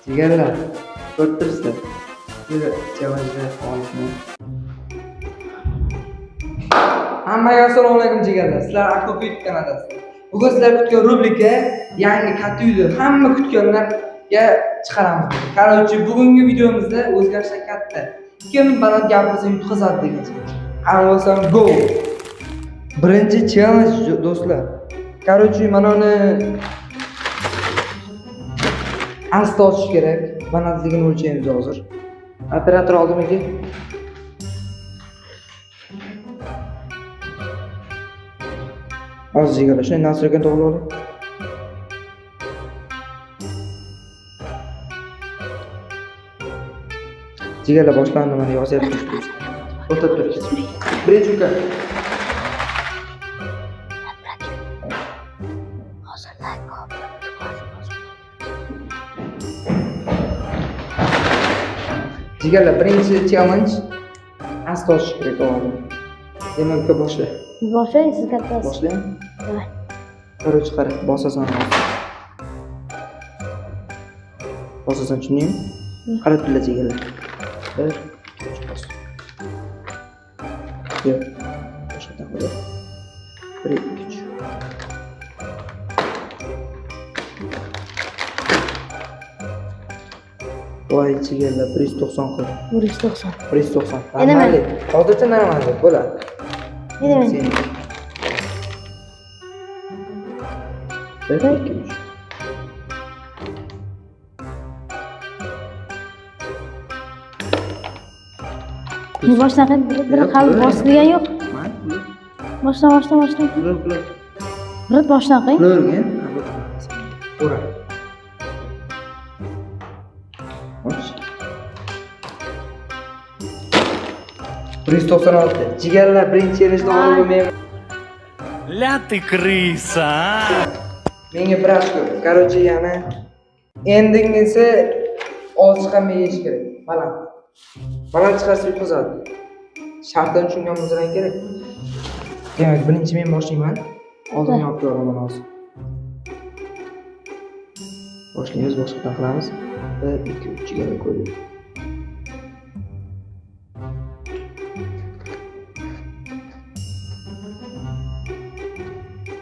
Jigarlar, ko'rib turibsizlar. Sizlar challenge'ni olishni. Hammaga assalomu alaykum jigarlar. Sizlar Akop YouTube kanalidasiz. Bugun sizlar kutgan rubrika yangi katta uyda hamma kutganlarga chiqaramiz. Qarorchi, bugungi videomizda o'zgarishlar katta. Kim baland gapirsa yutqazadi degan. Qani bo'lsam go. Birinchi challenge do'stlar. Qarorchi, mana uni asta ochish kerak. Balandligini o'lchaymiz hozir. Operator oldimiga. Hozir jigarlar, shuni nastroykani to'g'ri oling. Jigarlar boshlandi, mana yozyapmiz. O'tirib turing. Birinchi uka. Jigarlar, birinchi challenge asta ochish kerak oldin. Demak, uka boshla. Boshlang, siz kattasiz. Boshlang. Davay. Qarorchi qara, bosasan. Bosasan, tushundingmi? Qarab turlar jigarlar. 1 2 3 bos. Yo'q. Boshqa qo'yib. 1 2 3. Voy jigarlar, 190 qil. 190. 190. Yana men. Hozircha normaldir, bo'ladi. Yana men. 1 2 3. Bu boshdan bir qalb bosilgan yo'q. Mana bular. Boshdan. Bular. Bir boshdan qiling. Bularga. Ura. Och. 196. Jigarlar, birinchi yilishda g'olib men. Ля ты крыса, а! Menga bir ochko. Короче, yana endingisi ochiqqa yeyish kerak. Baland chiqarsa yutqazadi. Shartdan tushungan bo'lsang kerak. Demak, birinchi men boshlayman. Oldin yopib yoraman hozir. Boshlaymiz, boshqadan qilamiz. 1 2 3 ga qo'yib.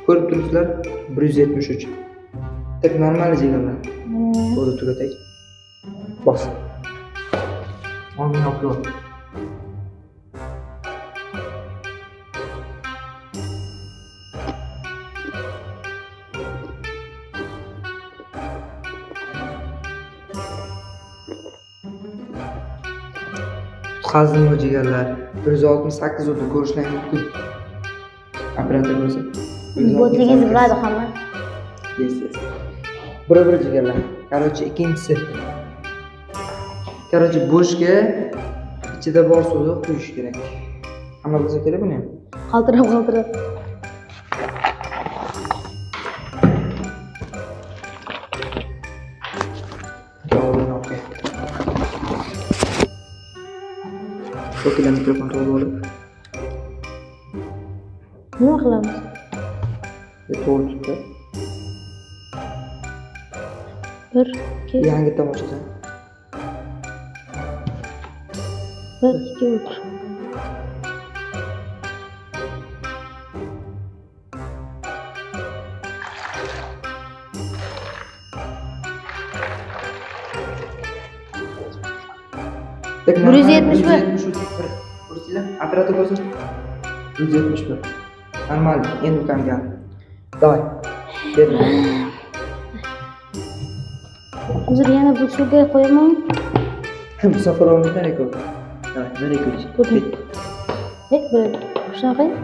Ko'rib turibsizlar, 173. Tak normal jigarlar. Qo'lni tugatak. Bos. Oldin yopib yor. Qazdim bu jigarlar. 168 o'tni ko'rishlar mumkin. Operator bo'lsa. Botligingiz biladi hamma. Yes. Bir jigarlar. Короче, ikkinchisi. Короче, bo'shga ichida bor suvni quyish kerak. Hamma bilsa kerak buni ham. Qaltirab. Yo'lini o'qi. Shokidan mikrofon to'g'ri olib. Nima qilamiz? To'g'ri tutdi. 1 2 Yangi tomoshadan. 1 2 3. Tak, 171. Kurslar, operator bo'lsin. 171. Normal, endi kamgan. Davay. Ber. Hozir yana bu suvga qo'yaman. Bu safar olmaydi ko'p. Davay, nereye ko'yish? Böyle boshdan qiling.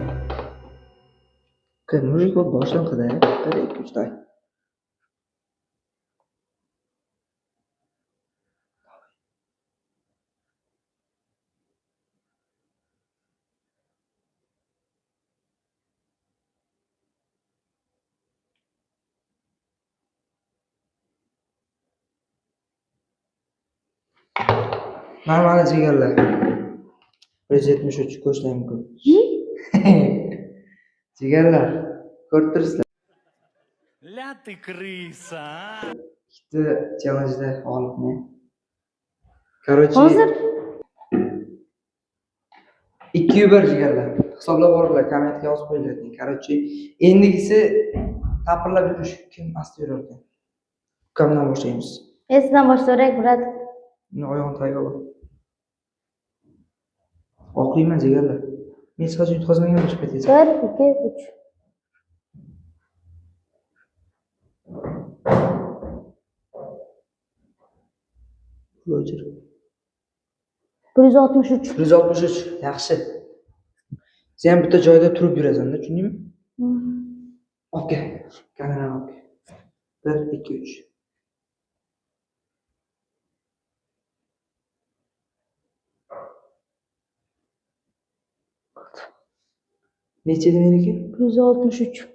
Mujik bo'lib boshdan qildi. 1 2 3 davay. Normal jigarlar. 173 ko'rishlar mumkin. Jigarlar, ko'rib turibsizlar. Ля ты крыса, а! challenge'da g'olibman. Короче, Hozir 2-1 jigarlar. Hisoblab olinglar, kommentga yozib qo'yinglar. Короче, endikisi tapirlab yurish kim asti yurar ekan. Ukamdan boshlaymiz. Esidan boshlarak, brat. Uni oyog'ini tagiga ol. Oqlayman jigarlar. Men hech qachon yutqazmagan bo'lib ketayapman. 1, 2, 3. O'chir. 163. 163. Yaxshi. Sen ham bitta joyda turib yurasan-da, tushundingmi? Okey. Kamerani ol. 1, 2, 3. Necha edi meniki? 163.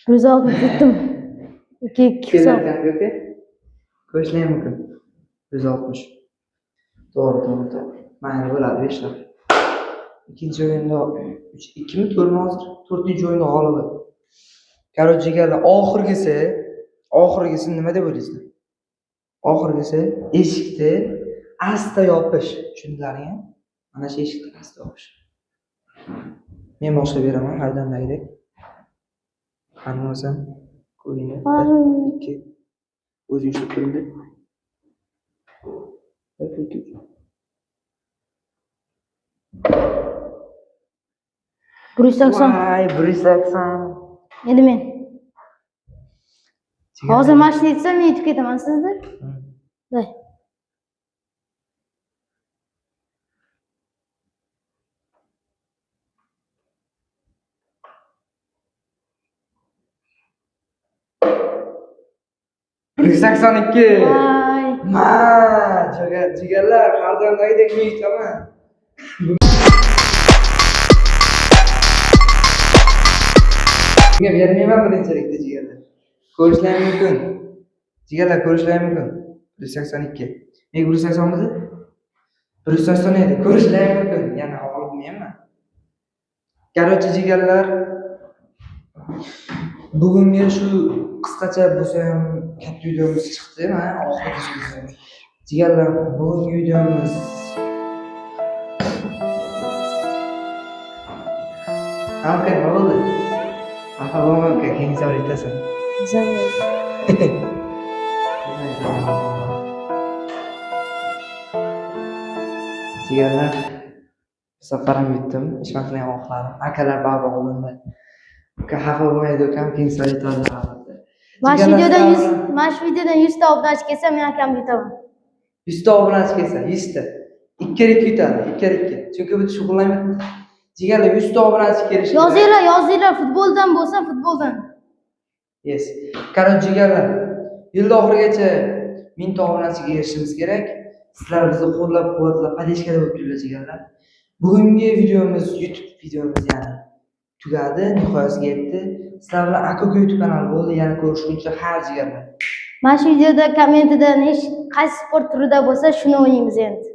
160 yutdim. 2 hisob. Kelarkan aka. Ko'rishlar mumkin. 160. To'g'ri. Mayli bo'ladi, 5 ta. Ikkinchi o'yinda 2mi 4mi hozir? 4-o'yinda g'olibi. Короче, jigarlar, oxirgisi nima deb o'ylaysizlar? Oxirgisi eshikni asta yopish. Tushundilaringmi? Mana shu eshikni asta yopish. Men boshlab beraman, haydandagidek. Hammasi ko'ringlar. 1, 2. O'zing ushlab turinglar. 1, 2, 3. 180. Vay, 180. Endi men. Hozir mashina yetsam men yetib ketaman sizda. Day. Ay. Jigarlar, har doimdagidek men yutaman. Bunga bermayman birinchilikda jigarlar. Ko'rishlar mumkin. Jigarlar ko'rishlar mumkin. 182. Men 180 midi? 180 edi. Ko'rishlar mumkin. Yana g'olibmenman. Короче, jigarlar, bugungi shu qisqacha bo'lsa ham katta videomiz chiqdi, mana oxirgi. Jigarlar, bugungi videomiz Aka, nima bo'ldi? Aha, bo'lmay aka, keyin savol aytasan. Jigarlar, safar ham yutdim, ishmasini ham oqladim. Akalar baba bo'ldi. Uka xafa bo'lmaydi, ukam keyin savol aytadi albatta. Mana shu videodan 100 ta obunachi kelsa men akamni yutaman. 100 ta obunachi kelsa, 100 ta. 2 yutadi, 2. Chunki biz shug'ullanmayapmiz. Jigarlar, 100 ta obunachi kelishi. Yozinglar, futboldan bo'lsa futboldan. Yes. Короче, jigarlar, yil oxirigacha 1000 ta obunachiga erishishimiz kerak. Sizlar bizni qo'llab-quvvatlab, podeshkada bo'lib turibsizlar jigarlar. Bugungi videomiz, YouTube videomiz yana tugadi, nihoyasiga yetdi. Sizlar bilan Aka YouTube kanali bo'ldi. Yana ko'rishguncha har jigarlar. Mana shu videoda kommentida qaysi sport turida bo'lsa shuni o'ynaymiz endi.